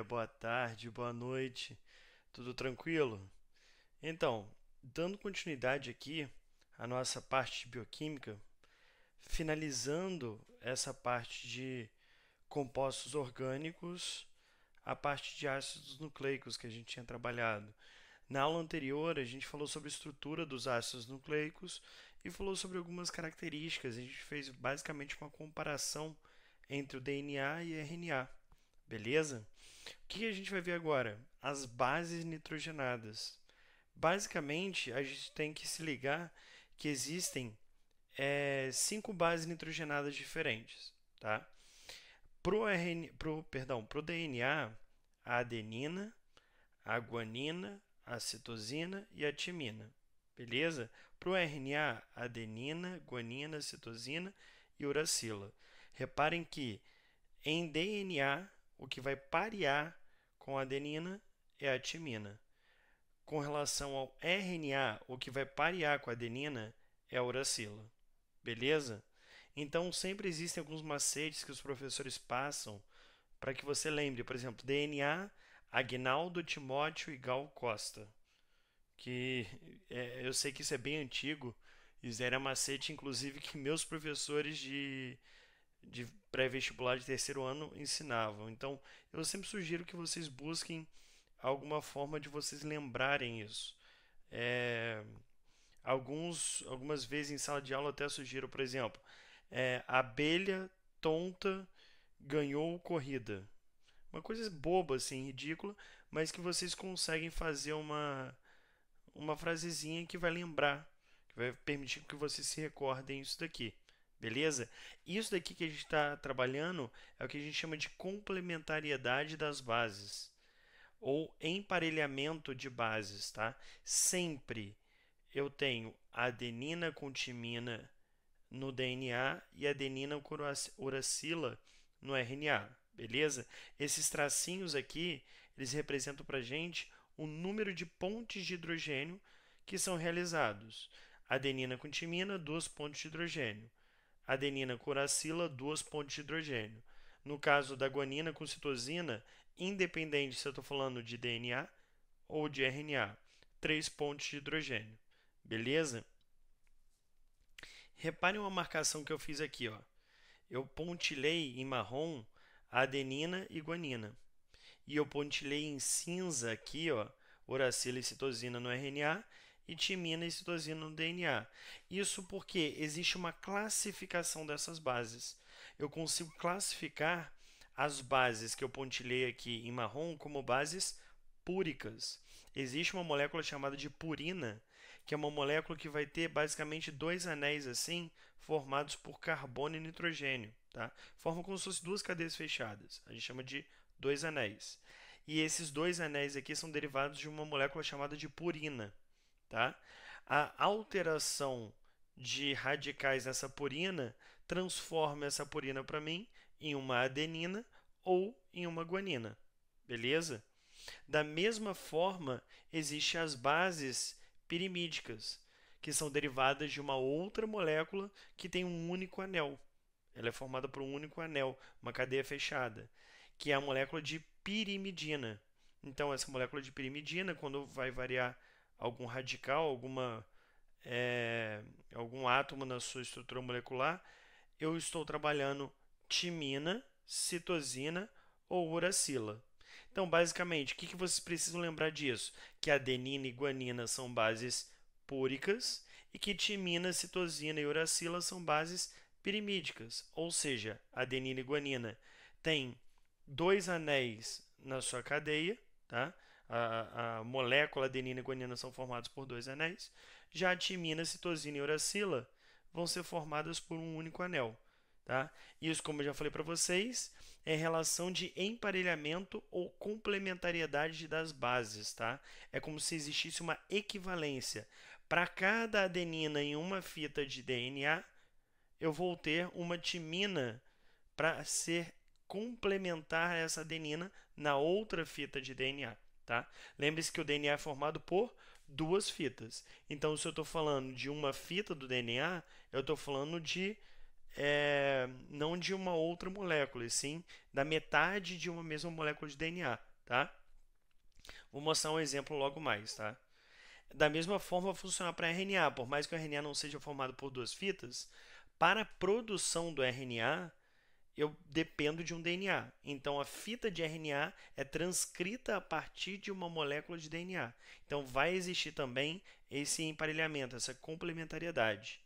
boa tarde, boa noite, tudo tranquilo? Então, dando continuidade aqui à nossa parte de bioquímica, finalizando essa parte de compostos orgânicos, a parte de ácidos nucleicos que a gente tinha trabalhado. Na aula anterior, a gente falou sobre a estrutura dos ácidos nucleicos e falou sobre algumas características. A gente fez basicamente uma comparação entre o DNA e RNA, beleza? O que a gente vai ver agora? As bases nitrogenadas. Basicamente, a gente tem que se ligar que existem cinco bases nitrogenadas diferentes, tá? Pro DNA, a adenina, a guanina, a citosina e a timina, beleza? Para o RNA, adenina, guanina, citosina e uracila. Reparem que em DNA, o que vai parear com a adenina é a timina. Com relação ao RNA, o que vai parear com a adenina é a uracila. Beleza? Então, sempre existem alguns macetes que os professores passam para que você lembre. Por exemplo, DNA, Agnaldo Timóteo e Gal Costa. Eu sei que isso é bem antigo. Isso era macete, inclusive, que meus professores de pré-vestibular de terceiro ano ensinavam. Então, eu sempre sugiro que vocês busquem alguma forma de vocês lembrarem isso. É, algumas vezes em sala de aula eu até sugiro, por exemplo, abelha tonta ganhou corrida. Uma coisa boba, assim, ridícula, mas que vocês conseguem fazer uma frasezinha que vai lembrar, que vai permitir que vocês se recordem isso daqui. Beleza? Isso daqui que a gente está trabalhando é o que a gente chama de complementariedade das bases ou emparelhamento de bases, tá? Sempre eu tenho adenina com timina no DNA e adenina com uracila no RNA, beleza? Esses tracinhos aqui, eles representam para a gente o número de pontes de hidrogênio que são realizados. Adenina com timina, 2 pontos de hidrogênio. Adenina com uracila, 2 pontos de hidrogênio. No caso da guanina com citosina, independente se eu estou falando de DNA ou de RNA, 3 pontos de hidrogênio. Beleza? Reparem uma marcação que eu fiz aqui, ó. Eu pontilhei em marrom adenina e guanina. E eu pontilhei em cinza aqui, ó, uracila e citosina no RNA e timina e citosina no DNA. Isso porque existe uma classificação dessas bases. Eu consigo classificar as bases que eu pontilhei aqui em marrom como bases púricas. Existe uma molécula chamada de purina, que é uma molécula que vai ter basicamente dois anéis assim, formados por carbono e nitrogênio, tá? Forma como se fossem duas cadeias fechadas. A gente chama de dois anéis. E esses dois anéis aqui são derivados de uma molécula chamada de purina, tá? A alteração de radicais nessa purina transforma essa purina para mim em uma adenina ou em uma guanina, beleza? Da mesma forma, existem as bases pirimídicas, que são derivadas de uma outra molécula que tem um único anel. Ela é formada por um único anel, uma cadeia fechada, que é a molécula de pirimidina. Então, essa molécula de pirimidina, quando vai variar algum radical, algum átomo na sua estrutura molecular, eu estou trabalhando timina, citosina ou uracila. Então, basicamente, o que vocês precisam lembrar disso? Que adenina e guanina são bases púricas e que timina, citosina e uracila são bases pirimídicas, ou seja, adenina e guanina têm dois anéis na sua cadeia, tá? A molécula adenina e guanina são formadas por dois anéis, já a timina, citosina e uracila vão ser formadas por um único anel. Tá? Isso, como eu já falei para vocês, é relação de emparelhamento ou complementariedade das bases. Tá? É como se existisse uma equivalência. Para cada adenina em uma fita de DNA, eu vou ter uma timina para ser complementar a essa adenina na outra fita de DNA. Tá? Lembre-se que o DNA é formado por duas fitas. Então, se eu estou falando de uma fita do DNA, eu estou falando não de uma outra molécula, e sim da metade de uma mesma molécula de DNA. tá? Vou mostrar um exemplo logo mais, tá? Da mesma forma, vai funcionar para RNA. Por mais que o RNA não seja formado por duas fitas, para a produção do RNA, eu dependo de um DNA. Então, a fita de RNA é transcrita a partir de uma molécula de DNA. Então, vai existir também esse emparelhamento, essa complementariedade.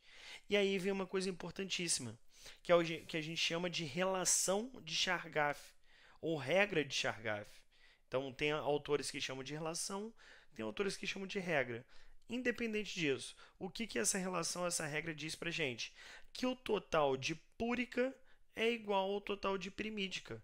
E aí vem uma coisa importantíssima, que é o que a gente chama de relação de Chargaff, ou regra de Chargaff. Então, tem autores que chamam de relação, tem autores que chamam de regra. Independente disso, o que essa relação, essa regra diz pra gente? Que o total de púrica é igual ao total de pirimídica.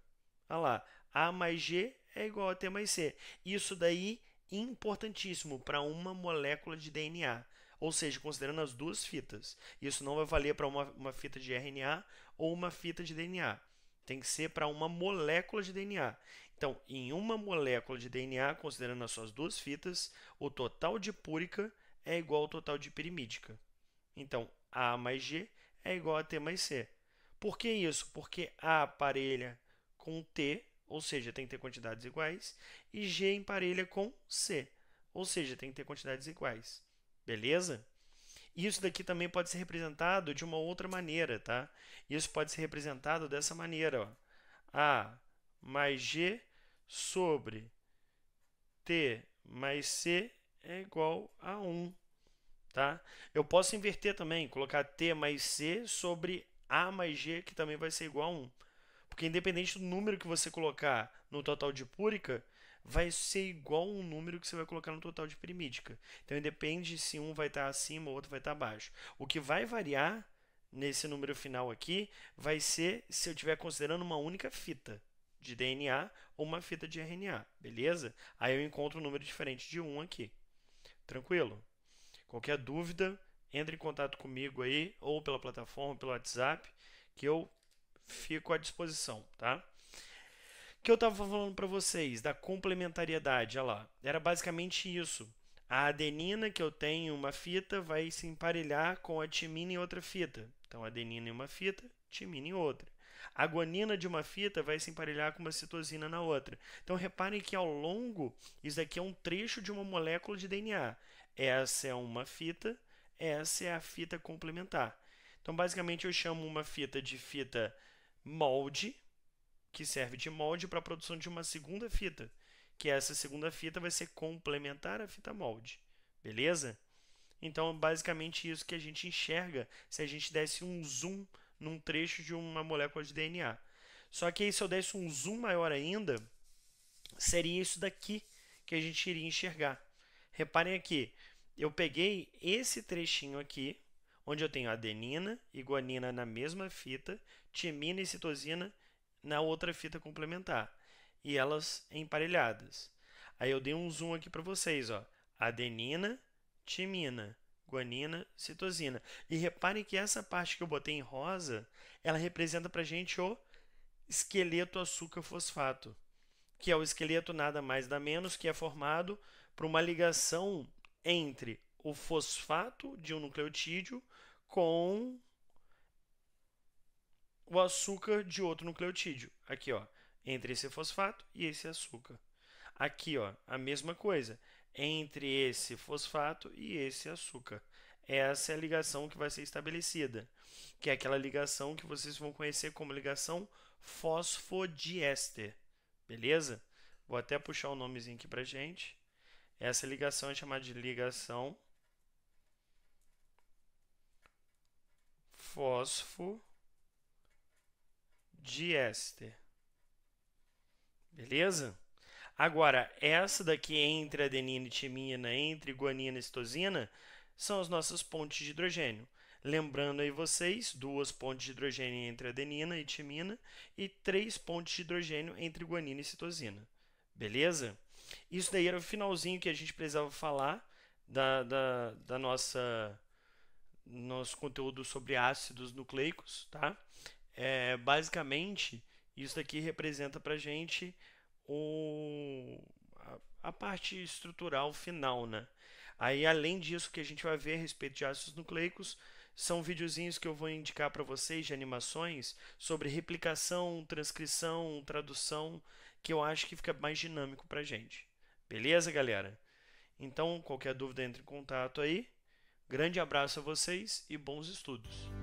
Olha lá, A mais G é igual a T mais C. Isso daí importantíssimo para uma molécula de DNA, ou seja, considerando as duas fitas. Isso não vai valer para uma fita de RNA ou uma fita de DNA. Tem que ser para uma molécula de DNA. Então, em uma molécula de DNA, considerando as suas duas fitas, o total de púrica é igual ao total de pirimídica. Então, A mais G é igual a T mais C. Por que isso? Porque A parelha com T, ou seja, tem que ter quantidades iguais, e G emparelha com C, ou seja, tem que ter quantidades iguais. Beleza? Isso daqui também pode ser representado de uma outra maneira, tá? Isso pode ser representado dessa maneira, ó. A mais G sobre T mais C é igual a 1, tá? Eu posso inverter também, colocar T mais C sobre A mais G, que também vai ser igual a 1. Porque independente do número que você colocar no total de púrica, vai ser igual um número que você vai colocar no total de pirimídica. Então, independe se um vai estar acima ou outro vai estar abaixo. O que vai variar nesse número final aqui vai ser se eu estiver considerando uma única fita de DNA ou uma fita de RNA, beleza? Aí eu encontro um número diferente de 1 aqui. Tranquilo? Qualquer dúvida, entre em contato comigo aí, ou pela plataforma, pelo WhatsApp, que eu fico à disposição, tá? O que eu estava falando para vocês da complementariedade, olha lá, era basicamente isso. A adenina que eu tenho em uma fita vai se emparelhar com a timina em outra fita. Então, adenina em uma fita, timina em outra. A guanina de uma fita vai se emparelhar com uma citosina na outra. Então, reparem que ao longo, isso aqui é um trecho de uma molécula de DNA. Essa é uma fita, essa é a fita complementar. Então, basicamente, eu chamo uma fita de fita molde, que serve de molde para a produção de uma segunda fita, que essa segunda fita vai ser complementar à fita molde. Beleza? Então, basicamente isso que a gente enxerga se a gente desse um zoom num trecho de uma molécula de DNA. Só que aí, se eu desse um zoom maior ainda, seria isso daqui que a gente iria enxergar. Reparem aqui, eu peguei esse trechinho aqui, onde eu tenho adenina e guanina na mesma fita, timina e citosina na outra fita complementar, e elas emparelhadas. Aí eu dei um zoom aqui para vocês, ó. Adenina, timina, guanina, citosina. E reparem que essa parte que eu botei em rosa, ela representa para a gente o esqueleto açúcar fosfato, que é o esqueleto nada mais nada menos que é formado por uma ligação entre o fosfato de um nucleotídeo com o açúcar de outro nucleotídeo. Aqui, ó, entre esse fosfato e esse açúcar. Aqui, ó, a mesma coisa, entre esse fosfato e esse açúcar. Essa é a ligação que vai ser estabelecida, que é aquela ligação que vocês vão conhecer como ligação fosfodiéster. Beleza? Vou até puxar o nomezinho aqui pra gente. Essa ligação é chamada de ligação fosfodiéster. Beleza? Agora, essa daqui entre adenina e timina, entre guanina e citosina, são as nossas pontes de hidrogênio. Lembrando aí vocês, 2 pontes de hidrogênio entre adenina e timina e 3 pontes de hidrogênio entre guanina e citosina. Beleza? Isso daí era o finalzinho que a gente precisava falar da nosso conteúdo sobre ácidos nucleicos, tá? Basicamente, isso daqui representa para a gente a parte estrutural final, né? Aí, além disso, que a gente vai ver a respeito de ácidos nucleicos, são videozinhos que eu vou indicar para vocês de animações sobre replicação, transcrição, tradução que eu acho que fica mais dinâmico pra gente. Beleza, galera? Então, qualquer dúvida, entre em contato aí. Grande abraço a vocês e bons estudos.